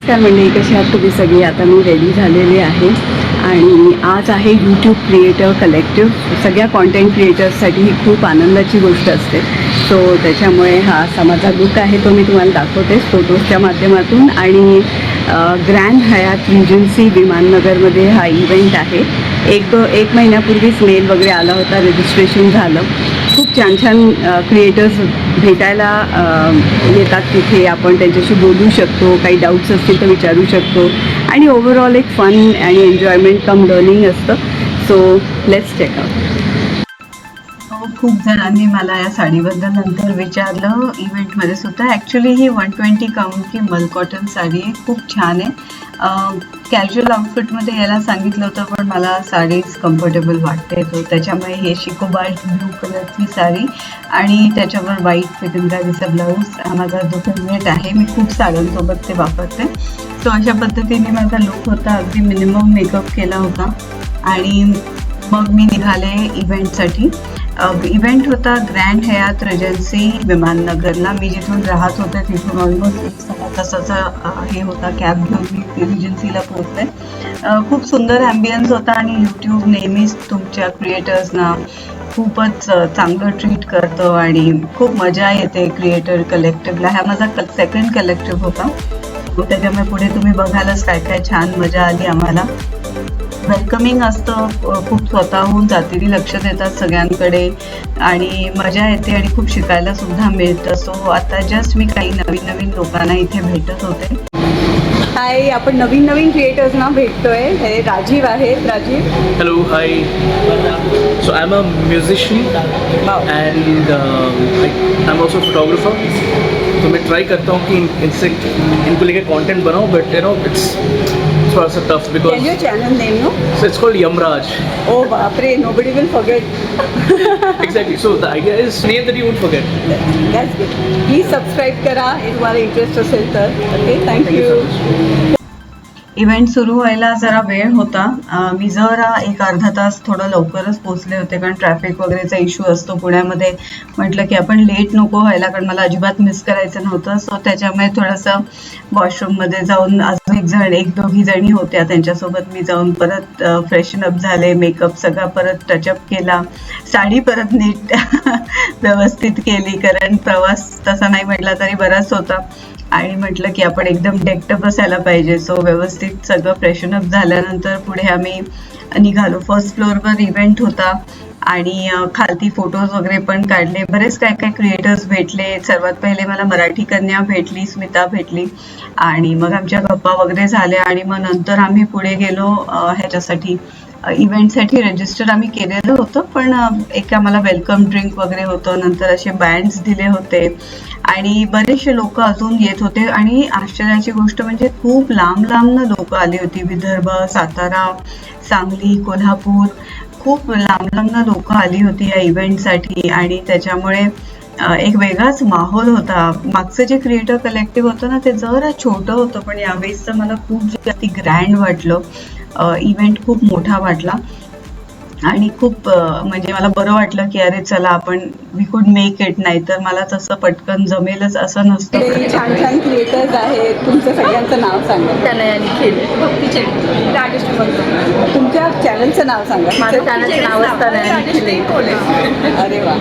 नमस्कार मंडळी, कशी आहात तुम्ही सगळी? आता मी रेडी झालेले आहे आणि आज आहे यूट्यूब क्रिएटर कलेक्टिव्ह. सगळ्या कॉन्टेंट क्रिएटर्ससाठी ही खूप आनंदाची गोष्ट असते. सो त्याच्यामुळे हा असा माझा लुक आहे, तो मी तुम्हाला दाखवते फोटोजच्या माध्यमातून. आणि ग्रँड हयात रिजन्सी विमाननगरमध्ये हा इव्हेंट आहे. एक महिन्यापूर्वीच मेल वगैरे आला होता, रजिस्ट्रेशन झालं. खूप छान छान क्रिएटर्स भेटायला येतात तिथे. आपण त्यांच्याशी बोलू शकतो, काही डाऊट्स असतील तर विचारू शकतो आणि ओव्हरऑल एक फन आणि एन्जॉयमेंट कम लर्निंग असतं. So let's check out. खूप जणांनी मला या साडीबद्दल नंतर विचारलं इव्हेंटमध्ये सुद्धा. ॲक्च्युली ही 120 काउंट की मल कॉटन साडी आहे, खूप छान आहे. कॅज्युअल आउटफिटमध्ये यायला सांगितलं होतं, पण मला साडीच कम्फर्टेबल वाटते. तो त्याच्यामुळे हे शिकोबाल्ट ब्लू कलरची साडी आणि त्याच्यावर व्हाईट फिटिंगचा ब्लाऊज हा माझा जो फेवरेट आहे. मी खूप साड्यांसोबत ते वापरते. सो अशा पद्धतीने माझा लुक होता. अगदी मिनिमम मेकअप केला होता आणि मग मी निघाले इव्हेंटसाठी. इव्हेंट होता ग्रँड हयात रेजन्सी विमाननगरला. मी जिथून राहत होते तिथून ऑलमोस्ट 1 तासाचा हे होता. कॅब घेऊन मी रिजन्सीला पोहोचले. खूप सुंदर ॲम्बियन्स होता आणि यूट्यूब नेहमीच तुमच्या क्रिएटर्सना खूपच चांगलं ट्रीट करतं आणि खूप मजा येते क्रिएटर कलेक्टिव्हला. हा माझा सेकंड कलेक्टिव्ह होता. त्याच्यामुळे पुढे तुम्ही बघालच काय काय छान मजा आली आम्हाला. वेलकमिंग असतं, खूप स्वतःहून जातीने लक्ष देतात सगळ्यांकडे आणि मजा येते आणि खूप शिकायला सुद्धा मिळतं. सो आता जस्ट मी काही नवीन लोकांना इथे भेटत होते. हाय, आपण नवीन क्रिएटर्सना भेटतोय. हे राजीव आहेत. Rajiv, hello, hi. So I am a musician and I am also photographer. तो मैं ट्राई करता हूँ कि इनको लेकर कंटेंट बनाऊँ, बट यू नो इट्स थोड़ा सा tough because can your channel name, no? So it's called Yamraj. Oh बापरे, nobody will forget. Exactly. So the idea is name that you won't forget. That's good. Please subscribe करा हे तुम्हाला interest असेल तर. Okay, thank you. Event सुरू व्हायला जरा वेळ होता. मी जरा 1-अर्धा तास थोडं लवकरच पोचले होते, कारण ट्रॅफिक वगैरेचा इश्यू असतो पुण्यामध्ये. म्हटलं की आपण लेट नको व्हायला, कारण मला अजिबात मिस करायचं नव्हतं. सो त्याच्यामुळे थोडंसं वॉशरूममध्ये जाऊन अजून 1-2 जणी होत्या, त्यांच्यासोबत मी जाऊन परत फ्रेशनअप झाले. मेकअप सगळा परत टचअप केला. साडी परत नीट व्यवस्थित केली, कारण प्रवास तसा नाही म्हटला तरी बराच होता आणि म्हटलं की आपण एकदम डेक्ट बसायला पाहिजे. सो व्यवस्थित सगळं फ्रेशनअप झाल्यानंतर पुढे आम्ही निघालो. फर्स्ट फ्लोअरवर इव्हेंट होता आणि खालती फोटोज वगैरे पण काढले. बरेच काय क्रिएटर्स भेटले. सर्वात पहिले मला मराठी कन्या भेटली, स्मिता भेटली आणि मग आमच्या गप्पा वगैरे झाल्या आणि मग नंतर आम्ही पुढे गेलो ह्याच्यासाठी इव्हेंटसाठी. रजिस्टर आम्ही केलेलं होतं, पण एक आम्हाला वेलकम ड्रिंक वगैरे होतं. नंतर असे बँड्स दिले होते आणि बरेचसे लोक अजून येत होते. आणि आश्चर्याची गोष्ट म्हणजे खूप लांबनं लोक आली होती. विदर्भ, सातारा, सांगली, कोल्हापूर, खूप लांबनं लोक आली होती या इव्हेंटसाठी आणि त्याच्यामुळे एक वेगळाच माहोल होता. मागचं जे क्रिएटर कलेक्टिव्ह होतं ना, ते जरा छोटं होतं, पण यावेळेसचं मला खूप जास्त ग्रँड वाटलं. इव्हेंट खूप मोठा वाटला आणि खूप म्हणजे मला बरं वाटलं की अरे चला आपण वी कुड मेक इट. नाही तर मला तसं पटकन जमेलच असं नसतं. छान छान क्रिएटर्स आहेत. तुमचं सगळ्यांचं नाव सांगा. तनयानी खेळ, भक्ती चेट, राजेश बोलतो. तुमच्या चॅनलचं नाव सांगा. माझं चॅनलचं नाव तनयानी खेळ. अरे वा.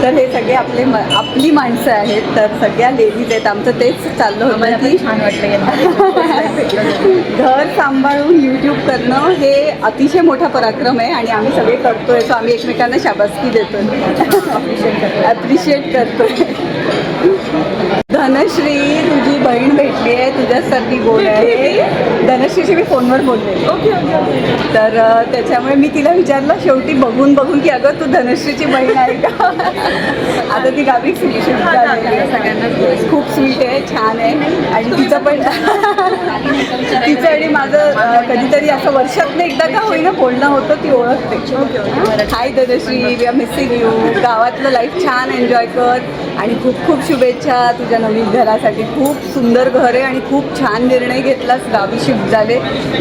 तर हे सगळे आपली माणसं आहेत, तर सगळ्या लेडीज आहेत. आमचं तेच चाललं होतं की छान वाटलं घर सांभाळून यूट्यूब करणं हे अतिशय मोठा पराक्रम आहे आणि आम्ही सगळे करतोय. सो आम्ही एकमेकांना शाबासकी देतोय, ॲप्रिशिएट करतोय. धनश्री, तुझी बहीण भेटली आहे, तुझ्यासारखी गोड आहे. धनश्रीशी मी फोनवर बोलले. ओके. तर त्याच्यामुळे मी तिला विचारलं शेवटी बघून की अगं तू धनश्रीची बहीण आहे का. आता ती गावी सगळ्यांना खूप स्वीट आहे, छान आहे आणि तिचं पण तिचं आणि माझं कधीतरी असं वर्षातनं एकदा का होईना बोलणं होतं, ती ओळखते. Hi Dhanashree, we are missing you. गावातलं लाईफ छान एन्जॉय कर आणि खूप शुभेच्छा तुझ्या नवीन घरासाठी. खूप सुंदर घर आहे आणि खूप छान निर्णय घेतलास, गावी शिफ्ट झाले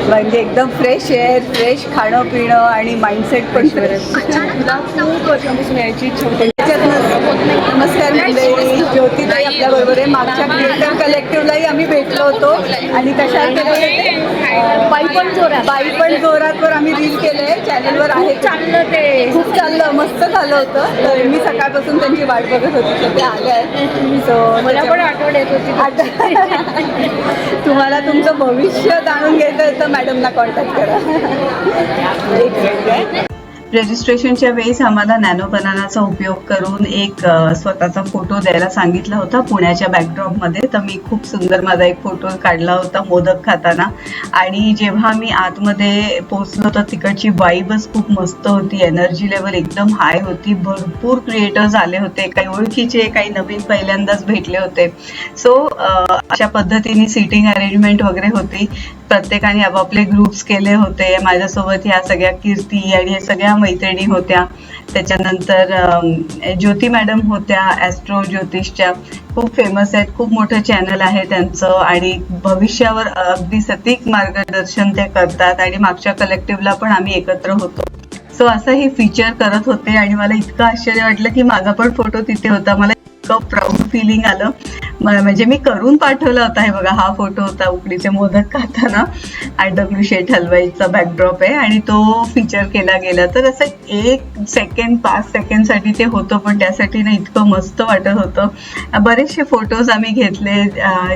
म्हणजे एकदम फ्रेश एअर, फ्रेश खाणं पिणं आणि माइंडसेट पण फ्रेश. खूप वर्षांपासून यायची इच्छा. नमस्कार मंडळी, ज्योतिताई आपल्याबरोबर आहे. मागच्या क्रिएटर कलेक्टिव्ह 5लाही आम्ही भेटलो होतो आणि कशावर केलं होतं बाई पण जोरात. बाई पण जोरातवर आम्ही रील केले चॅनलवर आहे चाललं ते. खूप चाललं मस्त झालं होतं. तर मी सकाळपासून त्यांची वाट बघत होती तर ते आले आहेत. सो मला पण आठवण येत होती. तुम्हाला तुमचं भविष्य जाणून घ्यायचं तर मॅडमना कॉन्टॅक्ट करा. एक मिनिट आहे. रजिस्ट्रेशनच्या वेळेस आम्हाला नॅनो बनानाचा उपयोग करून एक स्वतःचा फोटो द्यायला सांगितला होता पुण्याच्या बॅकड्रॉपमध्ये. तर मी खूप सुंदर माझा एक फोटो काढला होता मोदक खाताना. आणि जेव्हा मी आतमध्ये पोचलो तर तिकडची वाईबच खूप मस्त होती. एनर्जी लेवल एकदम हाय होती. भरपूर क्रिएटर्स आले होते, काही ओळखीचे, काही नवीन पहिल्यांदाच भेटले होते. सो अशा पद्धतीने सिटिंग अरेंजमेंट वगैरे होती. प्रत्येकाने आपापले ग्रुप्स केले होते. माझ्यासोबत ह्या सगळ्या कीर्ती आणि ह्या सगळ्या मैत्रिणी होत्या. त्याच्यानंतर ज्योती मॅडम होत्या, ॲस्ट्रो ज्योतिषच्या. खूप फेमस आहेत, खूप मोठं चॅनल आहे त्यांचं आणि भविष्यावर अगदी सटीक मार्गदर्शन ते करतात. आणि मागच्या कलेक्टिव्हला पण आम्ही एकत्र होतो. सो असं हे फीचर करत होते आणि मला इतकं आश्चर्य वाटलं की माझा पण फोटो तिथे होता. मला इतकं प्राऊड फिलिंग आलं. म्हणजे मी करून पाठवला होता. हे बघा, हा फोटो होता उकडीचे मोदक खाताना. दगडूशेठ हलवाईचा बॅकड्रॉप आहे आणि तो फीचर केला गेला. तर असं 1 सेकंड 5 सेकंडसाठी ते होतं, पण त्यासाठी ना इतकं मस्त वाटत होतं. बरेचसे फोटोज आम्ही घेतले,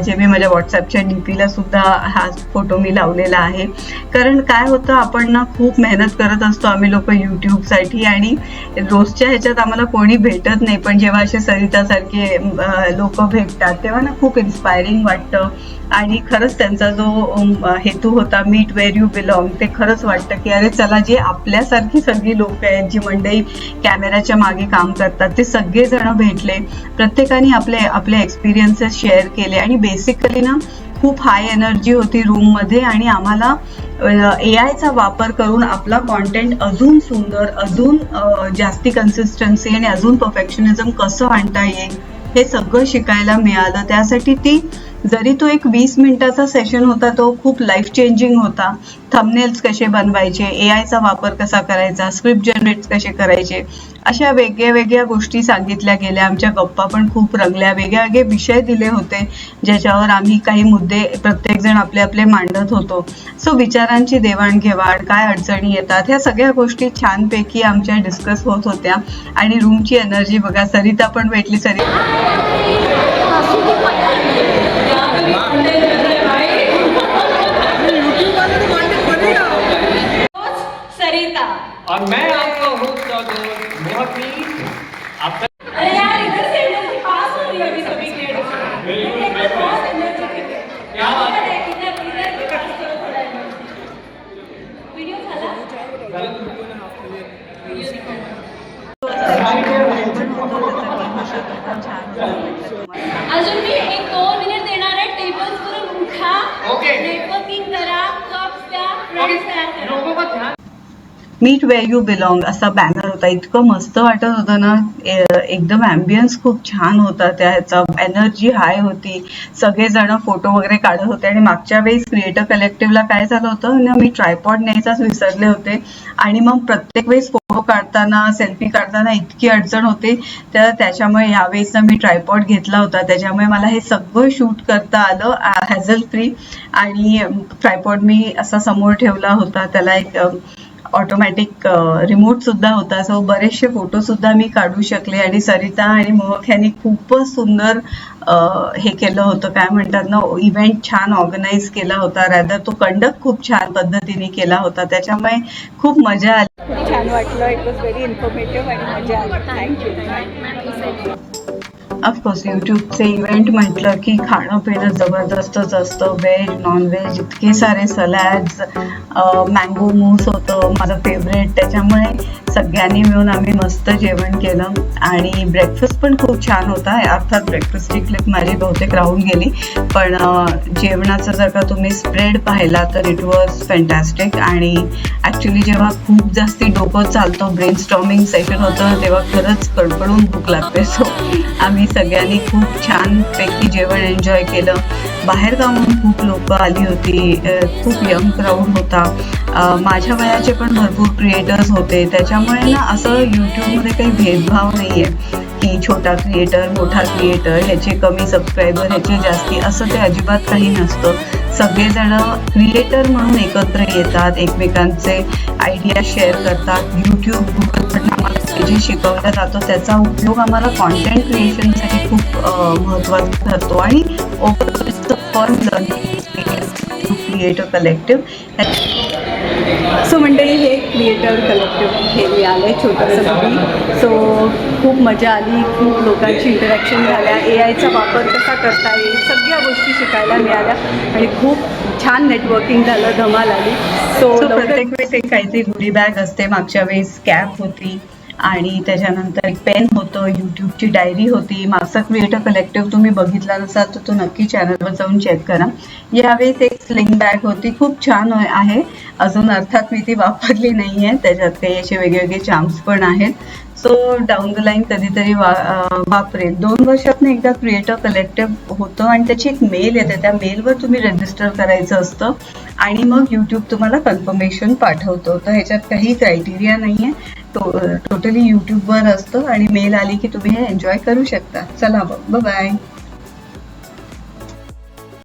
जे मी माझ्या व्हॉट्सअपच्या DPला सुद्धा हा फोटो मी लावलेला आहे. कारण काय होतं, आपण ना खूप मेहनत करत असतो आम्ही लोक यूट्यूबसाठी आणि रोजच्या ह्याच्यात आम्हाला कोणी भेटत नाही. पण जेव्हा असे सरितासारखे लोक भेटतात तेव्हा ना खूप इन्स्पायरिंग वाटतं. आणि खरंच त्यांचा जो हेतू होता मीट वेअर यू बिलॉंग, ते खरंच वाटतं की अरे चला, जे आपल्यासारखी सगळी लोक आहेत, जी मंडळी कॅमेऱ्याच्या मागे काम करतात, ते सगळेजण भेटले. प्रत्येकाने आपले एक्सपिरियन्सेस शेअर केले आणि बेसिकली ना खूप हाय एनर्जी होती रूममध्ये. आणि आम्हाला AIचा वापर करून आपला कॉन्टेंट अजून सुंदर, अजून जास्ती कन्सिस्टन्सी आणि अजून परफेक्शनिझम कसं आणता येईल हे सगळं शिकायला मिळालं. त्यासाठी जरी तो एक 20 मिनिटाचा सेशन होता, तो खूप लाईफ चेंजिंग होता. थंबनेल्स कसे बनवायचे, AIचा वापर कसा करायचा, स्क्रिप्ट जनरेट कसे करायचे, अशा वेगळ्या गोष्टी सांगितल्या गेल्या. आमच्या गप्पा पण खूप रंगल्या. वेगळे विषय दिले होते ज्याच्यावर आम्ही काही मुद्दे प्रत्येकजण आपले मांडत होतो. सो विचारांची देवाणघेवाण, काय अडचणी येतात, ह्या सगळ्या गोष्टी छानपैकी आमच्या डिस्कस होत होत्या. आणि रूमची एनर्जी बघा, सरिता पण भेटली. सरिता और मैं आपका होस्ट और दोस्त मोहक भी आपका अरे यार, इधर से एनर्जी पास हो रही है अभी सभी के। बहुत एनर्जी क्या बात है? इधर के पास करो थोड़ा एनर्जी। वीडियो झाला? अजून मी 1-2 मिनिट देणार आहे. टेबल्स वरून उठा, ओके. नेटवर्किंग करा, कप्स द्या, फ्रेंड्स तयार करा. लोगों का ध्यान मीट वेअर यू बिलॉंग असा बॅनर होता. इतकं मस्त वाटत होतं ना. एकदम ॲम्बियन्स खूप छान होता. त्याचा एनर्जी हाय होती. सगळेजण फोटो वगैरे काढत होते. आणि मागच्या वेळेस क्रिएटर कलेक्टिव्हला काय झालं होतं ना, मी ट्रायपॉड न्यायचाच विसरले होते आणि मग प्रत्येक वेळेस फोटो काढताना, सेल्फी काढताना इतकी अडचण होते. तर त्याच्यामुळे यावेळेस मी ट्रायपॉड घेतला होता. त्याच्यामुळे मला हे सगळं शूट करता आलं हॅझल फ्री. आणि ट्रायपॉड मी असा समोर ठेवला होता. त्याला एक ऑटोमॅटिक रिमोट सुद्धा होता. सो बरेचसे फोटो सुद्धा मी काढू शकले. आणि सरिता आणि मोहक ह्यांनी खूपच सुंदर हे केलं होतं, काय म्हणतात ना, इव्हेंट छान ऑर्गनाईज केला होता. रॅदर तो कंडक्ट खूप छान पद्धतीने केला होता. त्याच्यामुळे खूप मजा आली. खूप छान वाटलं. इट वॉज व्हेरी इन्फॉर्मेटिव्ह आणि मजा आली. थँक्यू. ऑफकोर्स यूट्यूबचे इव्हेंट म्हटलं की खाणं पिणं जबरदस्तच असतं. व्हेज नॉनव्हेज इतके सारे सलॅड्स, मँगो मूस होतं माझं फेवरेट. त्याच्यामुळे सगळ्यांनी मिळून आम्ही मस्त जेवण केलं. आणि ब्रेकफास्ट पण खूप छान होता. अर्थात ब्रेकफास्टची क्लिप माझी बहुतेक राहून गेली, पण जेवणाचं जर का तुम्ही स्प्रेड पाहिला तर इट वॉज फॅन्टॅस्टिक. आणि ॲक्च्युली जेव्हा खूप जास्ती डोकं चालतं, ब्रेनस्टॉर्मिंग सेशन होतं, तेव्हा खरंच कडकडून भूक लागते. सो आम्ही सगळ्यांनी खूप छानपैकी जेवण एन्जॉय केलं. बाहेरगावून खूप लोक आली होती, खूप यंग क्राऊड होता, माझ्या वयाचे पण भरपूर क्रिएटर्स होते. त्याच्यामुळे ना असं यूट्यूबमध्ये काही भेदभाव नाही आहे की छोटा क्रिएटर मोठा क्रिएटर, ह्याचे कमी सबस्क्रायबर ह्याचे जास्ती, असं ते अजिबात काही नसतं. सगळेजण क्रिएटर म्हणून एकत्र येतात, एकमेकांचे आयडिया शेअर करतात. यूट्यूब गुगलकडून आम्हाला जे शिकवलं जातं त्याचा उपयोग आम्हाला कॉन्टेंट क्रिएशनसाठी खूप महत्त्वाचा ठरतो आणि overall it's a fun learning experience to creator collective. So मंडळी, हे क्रिएटर कलेक्टिव्ह हे मी आले छोटंसं घरी. सो खूप मजा आली, खूप लोकांची इंटरॅक्शन झाल्या, AIचा वापर कसा करता येईल सगळ्या गोष्टी शिकायला मिळाल्या आणि खूप छान नेटवर्किंग झालं, धमाल आली. सो प्रत्येक वेळेस एक काहीतरी गुडी बॅग असते. मागच्या वेळेस कॅप होती आणि त्याच्यानंतर एक पेन होतं, यूट्यूबची डायरी होती. मागचा क्रिएटर कलेक्टिव्ह तुम्ही बघितला नसाल तर तो नक्की चॅनलवर जाऊन चेक करा. यावेळेस एक स्लिंग बॅग होती, खूप छान आहे. अजून अर्थात मी ती वापरली नाही आहे, त्याच्यात काही असे वेगवेगळे चार्म्स पण आहेत. सो डाऊन द लाईन कधीतरी वापरेल. 2 वर्षातनं एकदा क्रिएटर कलेक्टिव्ह होतं आणि त्याची एक मेल येते, त्या मेलवर तुम्ही रजिस्टर करायचं असतं आणि मग यूट्यूब तुम्हाला कन्फर्मेशन पाठवतो. तर ह्याच्यात काही क्रायटेरिया नाही आहे, टोटली यूट्यूबवर असतं आणि मेल आली की तुम्ही हे एन्जॉय करू शकता. चला बाय बाय.